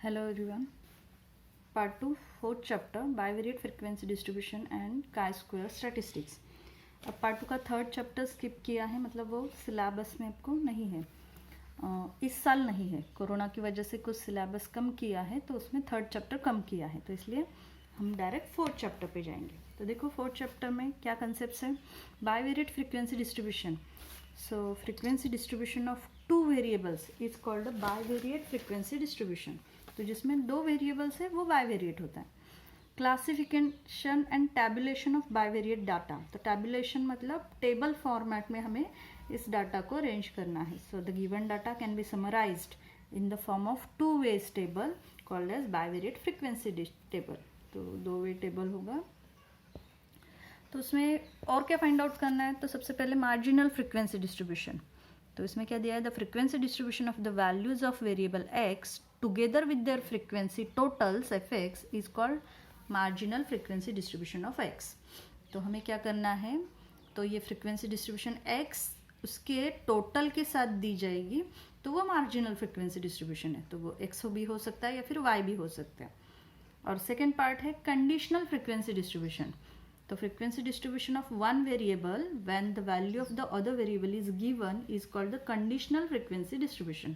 Hello everyone. Part 2 4th chapter bivariate frequency distribution and chi-square statistics. अब part 2 का 3rd chapter skip किया है, मतलब वो सिलेबस में आपको नहीं है, इस साल नहीं है। कोरोना की वजह से कुछ सिलेबस कम किया है तो उसमें 3rd चैप्टर कम किया है, तो इसलिए हम डायरेक्ट 4th चैप्टर पे जाएंगे। तो देखो 4th चैप्टर में क्या कंसेप्ट है। Bivariate frequency distribution. So frequency distribution of two variables is called a bivariate frequency distribution. तो जिसमें दो वेरिएबल्स है वो बाइवेरिएट होता है। Classification and tabulation of bivariate data. तो टैबुलेशन मतलब टेबल फॉर्मेट में हमें इस डाटा को अरेंज करना है। So the given data can be summarised in the form of two ways table called as bivariate frequency table. तो दो वे टेबल होगा। तो उसमें और क्या फाइंड आउट करना है, तो सबसे पहले मार्जिनल फ्रीक्वेंसी डिस्ट्रीब्यूशन। तो इसमें क्या दिया है, the frequency distribution of the values of variable x together with their frequency totals F x is called marginal frequency distribution of x. तो हमें क्या करना है, तो ये फ्रीक्वेंसी डिस्ट्रीब्यूशन एक्स उसके टोटल के साथ दी जाएगी, तो वो मार्जिनल फ्रीक्वेंसी डिस्ट्रीब्यूशन है। तो वो एक्स भी हो सकता है या फिर वाई भी हो सकता है। और सेकेंड पार्ट है कंडीशनल फ्रीक्वेंसी डिस्ट्रीब्यूशन। तो frequency distribution of one variable when the value of the other variable is given is called the conditional frequency distribution.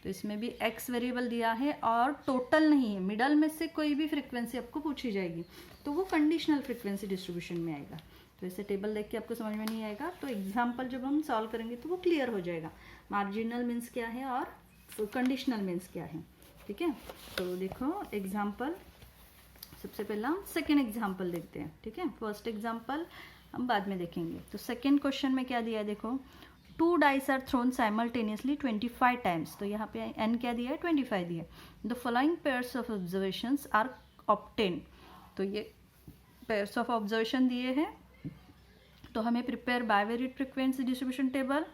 तो इसमें भी एक्स वेरिएबल दिया है और टोटल नहीं है, मिडल में से कोई भी फ्रीक्वेंसी आपको पूछी जाएगी तो वो कंडीशनल फ्रीक्वेंसी डिस्ट्रीब्यूशन में आएगा। तो ऐसे टेबल देख के आपको समझ में नहीं आएगा, तो एग्जाम्पल जब हम सॉल्व करेंगे तो वो क्लियर हो जाएगा, मार्जिनल मीन्स क्या है और कंडीशनल मीन्स क्या है। ठीक है, तो देखो एग्जाम्पल, सबसे पहला हम सेकेंड एग्जाम्पल देखते हैं। ठीक है, फर्स्ट एग्जाम्पल हम बाद में देखेंगे। तो सेकेंड क्वेश्चन में क्या दिया है, देखो two dice are thrown simultaneously 25 times. तो यहाँ पे एन क्या दिया है, 25 दिया है। The following pairs of observations are obtain. तो ये पेयर्स ऑफ ऑब्जर्वेशन दिए हैं, तो हमें prepare bivariate frequency distribution table.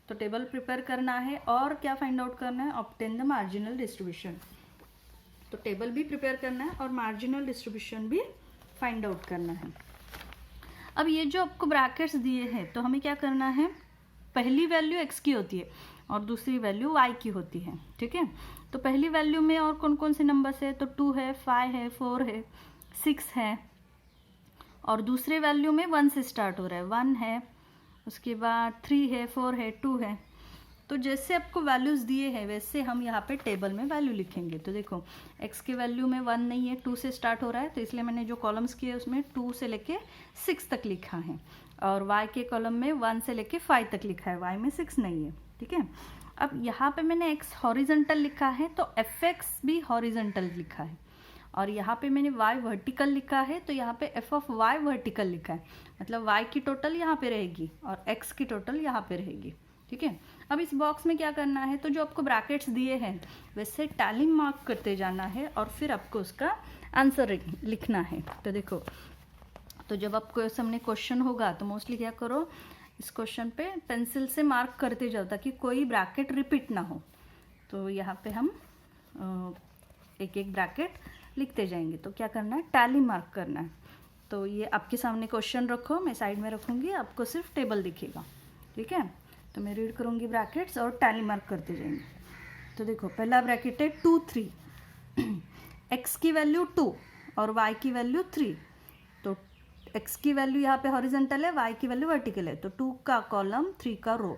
तो टेबल प्रिपेयर करना है और क्या फाइंड आउट करना है, ऑब्टेन द मार्जिनल डिस्ट्रीब्यूशन। तो टेबल भी प्रिपेयर करना है और मार्जिनल डिस्ट्रीब्यूशन भी फाइंड आउट करना है। अब ये जो आपको ब्रैकेट्स दिए हैं, तो हमें क्या करना है, पहली वैल्यू x की होती है और दूसरी वैल्यू y की होती है। ठीक है, तो पहली वैल्यू में और कौन कौन से नंबर्स है, तो 2 है, 5 है, 4 है, 6 है, और दूसरे वैल्यू में 1 से स्टार्ट हो रहा है, 1 है, उसके बाद 3 है, 4 है, 2 है। तो जैसे आपको वैल्यूज़ दिए हैं वैसे हम यहाँ पे टेबल में वैल्यू लिखेंगे। तो देखो x के वैल्यू में 1 नहीं है, 2 से स्टार्ट हो रहा है, तो इसलिए मैंने जो कॉलम्स किए उसमें 2 से लेके 6 तक लिखा है, और y के कॉलम में 1 से लेके 5 तक लिखा है, y में 6 नहीं है। ठीक है, अब यहाँ पे मैंने x हॉरिजेंटल लिखा है तो fx भी हॉरिजेंटल लिखा है, और यहाँ पे मैंने y वर्टिकल लिखा है तो यहाँ पे f ऑफ y वर्टिकल लिखा है, मतलब y की टोटल यहाँ पे रहेगी और x की टोटल यहाँ पे रहेगी। ठीक है, अब इस बॉक्स में क्या करना है, तो जो आपको ब्रैकेट्स दिए हैं वैसे टैली मार्क करते जाना है और फिर आपको उसका आंसर लिखना है। तो देखो, तो जब आपको सामने क्वेश्चन होगा तो मोस्टली क्या करो, इस क्वेश्चन पे पेंसिल से मार्क करते जाओ ताकि कोई ब्रैकेट रिपीट ना हो। तो यहाँ पे हम एक एक ब्रैकेट लिखते जाएंगे। तो क्या करना है, टैली मार्क करना है। तो ये आपके सामने क्वेश्चन रखो, मैं साइड में रखूँगी, आपको सिर्फ टेबल दिखेगा। ठीक है, तो मैं रीड करूँगी ब्रैकेट्स और टैली मार्क करते जाएंगे। तो देखो पहला ब्रैकेट है 2 3, x की वैल्यू 2 और y की वैल्यू 3। तो x की वैल्यू यहाँ पे हॉरिजेंटल है, y की वैल्यू वर्टिकल है, तो 2 का कॉलम 3 का रो।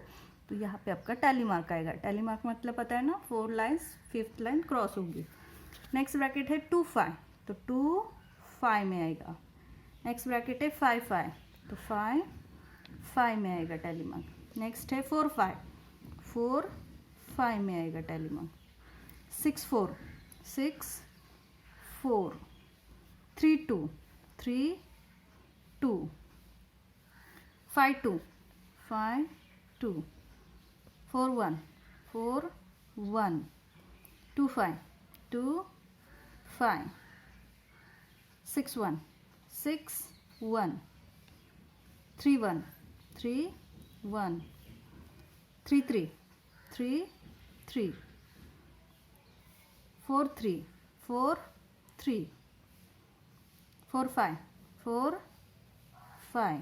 तो यहाँ पे आपका टैली मार्क आएगा। टैली मार्क मतलब पता है ना, 4 लाइन्स 5th लाइन क्रॉस होगी। नेक्स्ट ब्रैकेट है 2 5, तो 2 5 में आएगा। नेक्स्ट ब्रैकेट है 5 5, तो 5 5 में आएगा टैली मार्क। नेक्स्ट है 4 5, 4 5 में आएगा टैली मार्क। 6 4, 6 4, 3 2, 3 2, 5 2, 5 2, 4 1, 4 1, 2 5, 2 5, 6 1, 6 1, 3 1, 3 1, 3 3, 3 3, 4 3, 4 3, 4 5, 4 5,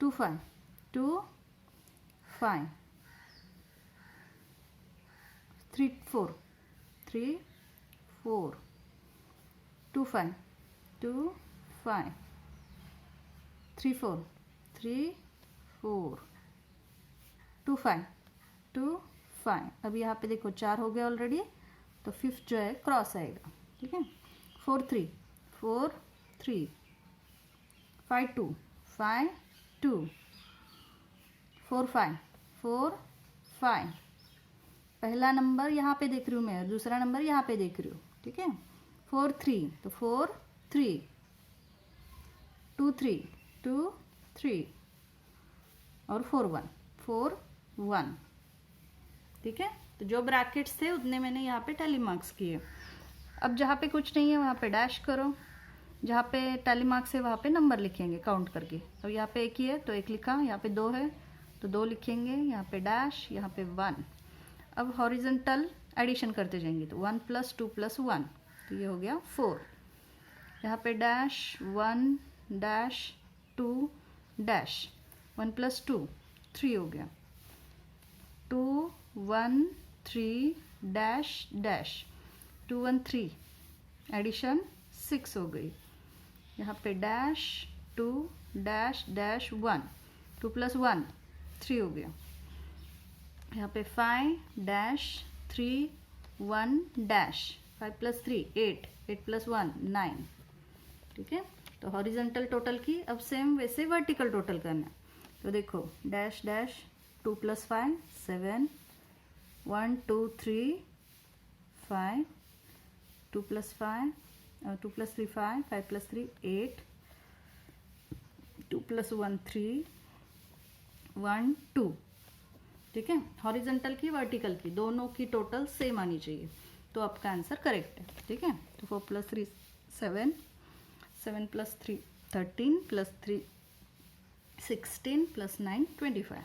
2 5, 2 5, 3 4, 3 4 2 5 2 5 3 4 3 4 2 5 2 5। अब यहाँ पे देखो 4 हो गया ऑलरेडी, तो फिफ्थ जो है क्रॉस आएगा, ठीक है। 4 3 4 3 5 2 5 2 4 5 4 5। पहला नंबर यहाँ पे देख रही हूँ मैं, दूसरा नंबर यहाँ पे देख रही हूँ, ठीक है। 4 3 तो 4 3 2 3 2 3 और 4 1 4 1, ठीक है। तो जो ब्रैकेट्स थे उतने मैंने यहाँ पे टैली मार्क्स किए। अब जहाँ पे कुछ नहीं है वहाँ पे डैश करो, जहाँ पे टैली मार्क्स है वहाँ पे नंबर लिखेंगे काउंट करके। अब यहाँ पे एक ही है तो एक लिखा, यहाँ पे 2 है तो 2 लिखेंगे, यहाँ पे डैश, यहाँ पे 1। अब हॉरिजॉन्टल एडिशन करते जाएंगे तो 1 + 2 + 1, तो ये हो गया 4। यहाँ पे डैश 1 डैश 2 डैश 1 + 2 3 हो गया, 2 1 3 डैश डैश 2 1 3 एडिशन 6 हो गई। यहाँ पे डैश 2 डैश डैश 1 2 + 1 3 हो गया। यहाँ पे 5 डैश 3 1 डैश 5 + 3 8 8 + 1 9, ठीक है। तो हॉरिजॉन्टल टोटल की अब सेम वैसे वर्टिकल टोटल करना है। तो देखो डैश डैश 2 + 5 7 1 2 3 5 2 + 5 2 + 3 5 5 + 3 8 2 + 1 3 1 2, ठीक है। हॉरिजॉन्टल की वर्टिकल की दोनों की टोटल सेम आनी चाहिए, तो आपका आंसर करेक्ट है, ठीक है। तो 4 + 3 7 7 + 3 13 + 3 16 + 9 25,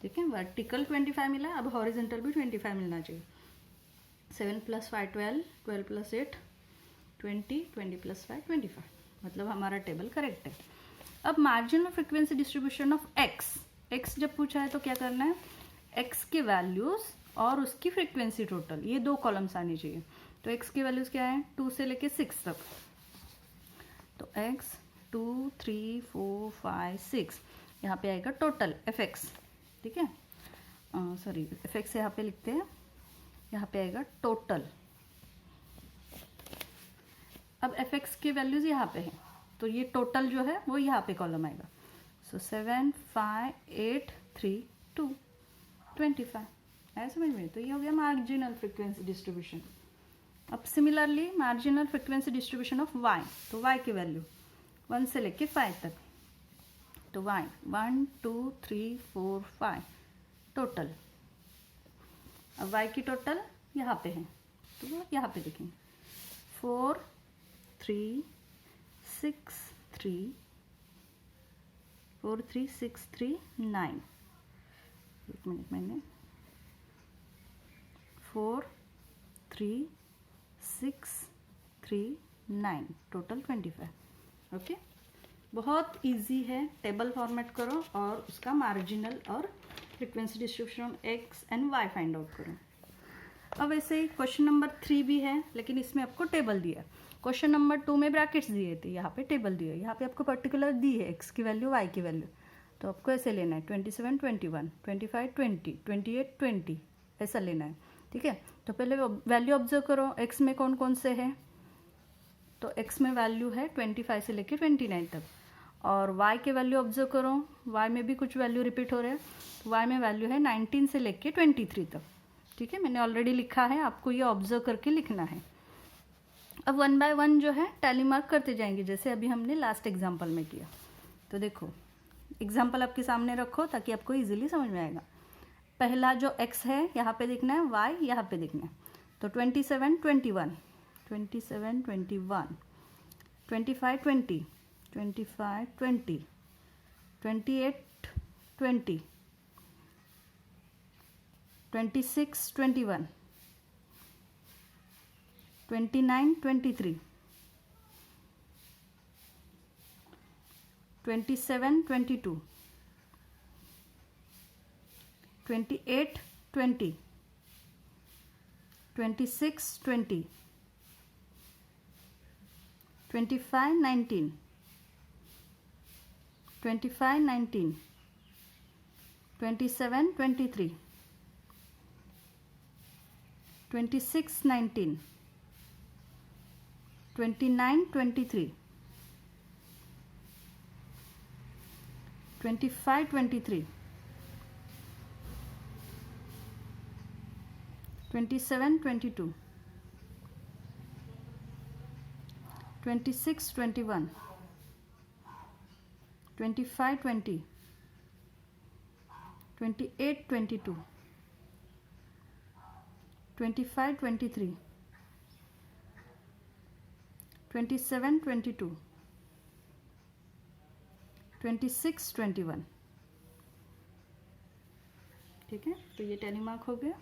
ठीक है। वर्टिकल 25 मिला, अब हॉरिजॉन्टल भी 25 मिलना चाहिए। 7 + 5 12 12 + 8 20 20 + 5 25, मतलब हमारा टेबल करेक्ट है। अब marginal frequency distribution of x जब पूछा है तो क्या करना है, एक्स के वैल्यूज और उसकी फ्रीक्वेंसी टोटल, ये 2 कॉलम्स आनी चाहिए। तो एक्स की वैल्यूज क्या है 2 से लेके 6 तक, तो एक्स 2 3 4 5 6, यहाँ पे आएगा टोटल एफ एक्स, ठीक है। सॉरी एफ एक्स यहाँ पे लिखते हैं, यहाँ पे आएगा टोटल। अब एफ एक्स की वैल्यूज यहाँ पे है, तो ये टोटल जो है वो यहाँ पे कॉलम आएगा। सो 7 5 8 3 2 25, है समझ में। तो ये हो गया मार्जिनल फ्रीक्वेंसी डिस्ट्रीब्यूशन। अब similarly marginal frequency distribution of Y, तो वाई की वैल्यू 1 से लेके 5 तक, तो वाई 1 2 3 4 5 टोटल। अब वाई की टोटल यहाँ पे है, तो वो यहाँ पे देखेंगे 4 3 6 3 4 3 6 3 9, एक मिनट, मैंने 4 3 6 3 9 टोटल 25, ओके। बहुत इजी है, टेबल फॉर्मेट करो और उसका मार्जिनल और frequency distribution X and Y find out करो। अब ऐसे ही क्वेश्चन नंबर 3 भी है, लेकिन इसमें आपको टेबल दिया। क्वेश्चन नंबर 2 में ब्रैकेट्स दिए थे, यहाँ पे टेबल दिए, यहाँ पे आपको पर्टिकुलर दी है एक्स की वैल्यू वाई की वैल्यू, तो आपको ऐसे लेना है 27 21 25 20 28 20, ऐसा लेना है, ठीक है। तो पहले वैल्यू ऑब्जर्व करो, एक्स में कौन कौन से है, तो एक्स में वैल्यू है 25 से लेके 29 तक, और वाई के वैल्यू ऑब्जर्व करो, वाई में भी कुछ वैल्यू रिपीट हो रहे हैं, वाई में वैल्यू है 19 से लेके 23 तक, ठीक है। मैंने ऑलरेडी लिखा है, आपको ये ऑब्जर्व करके लिखना है। अब 1 बाय 1 जो है टैली मार्क करते जाएंगे, जैसे अभी हमने लास्ट एग्जाम्पल में किया। तो देखो एग्जाम्पल आपके सामने रखो ताकि आपको इजीली समझ में आएगा। पहला जो x है यहाँ पे देखना है, y यहाँ पे देखना है, तो 27 21 27 21 25 20 25 20 28 20 26 21 29 23 27 22 28 20 26 20 25 19, 25 19, 27 23, 26 19, 29 23, 25 23, 27 22, 26 21, 25 20, 28 22, 25 23, 27 22, 26 21। ठीक है, तो ये टेली मार्क हो गया।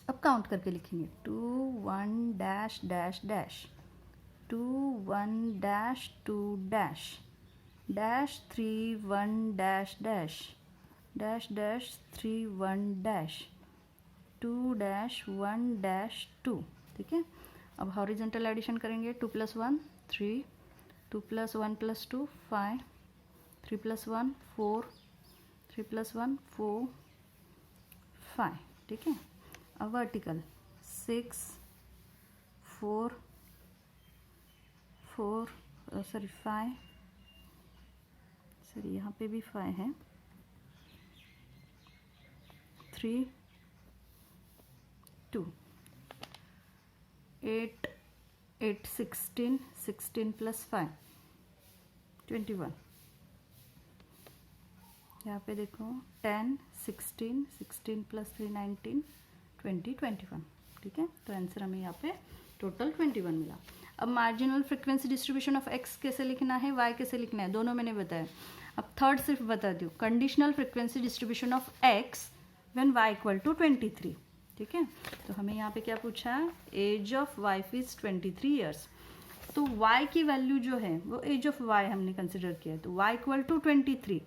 अब काउंट करके लिखेंगे 2 1 dash dash dash, 2 1 dash 2 dash dash 3 1 dash dash dash dash 3 1 dash 2 dash 1 dash 2। ठीक है, अब हॉरिजेंटल एडिशन करेंगे। 2 + 1 3, 2 + 1 + 2 5, 3 + 1 4, 3 + 1 4 5। ठीक है, अब वर्टिकल 6 4 4 सॉरी 5, सॉरी यहाँ पे भी 5 है, 3 2, 8 8 16, 16 + 5 21। यहाँ पे देखो 10 16, 16 + 3 19, 20 21। ठीक है, तो आंसर हमें यहाँ पे टोटल 21 मिला। अब marginal frequency distribution of x कैसे लिखना है, वाई कैसे लिखना है, दोनों मैंने बताया। अब थर्ड सिर्फ बता दूँ, conditional frequency distribution of x when y = 23। ठीक है, तो हमें यहाँ पे क्या पूछा है, age of wife is 23 years. तो y की वैल्यू जो है वो एज ऑफ y हमने कंसिडर किया है, तो y = 23,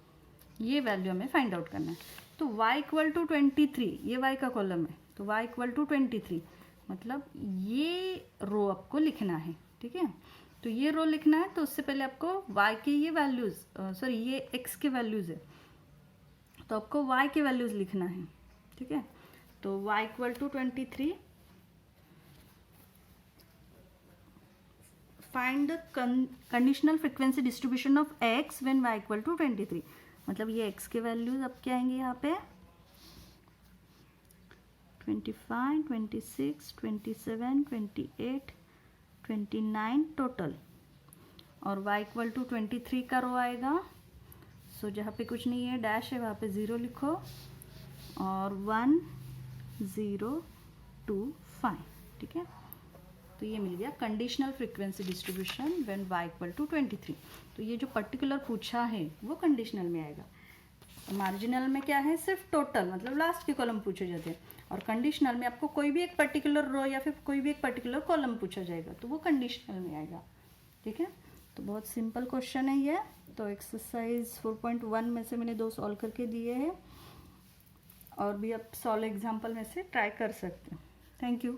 ये वैल्यू हमें फाइंड आउट करना है। तो y = 23, ये y का कॉलम है, तो y = 23 मतलब ये रो आपको लिखना है। ठीक है, तो ये रो लिखना है, तो उससे पहले आपको y के ये वैल्यूज़, सॉरी ये x के वैल्यूज़ है, तो आपको y के वैल्यूज़ लिखना है। ठीक है, तो y = 23, find the conditional frequency distribution of x when y = 23। मतलब ये x के वैल्यूज अब क्या आएंगे यहाँ पे 25 26 27 28 29 टोटल, और y = 23 का रो आएगा। सो जहाँ पे कुछ नहीं है डैश है वहाँ पे 0 लिखो, और 1 0 2 5। ठीक है, तो ये मिल गया conditional frequency distribution when y = 23। तो ये जो पर्टिकुलर पूछा है वो कंडीशनल में आएगा। मार्जिनल में क्या है, सिर्फ टोटल मतलब लास्ट के कॉलम पूछे जाते हैं, और कंडीशनल में आपको कोई भी एक पर्टिकुलर रो या फिर कोई भी एक पर्टिकुलर कॉलम पूछा जाएगा, तो वो कंडीशनल में आएगा। ठीक है, तो बहुत सिंपल क्वेश्चन है ये। तो एक्सरसाइज 4.1 में से मैंने 2 सॉल्व करके दिए हैं, और भी आप सॉल्व एग्जाम्पल में से ट्राई कर सकते हैं। Thank you.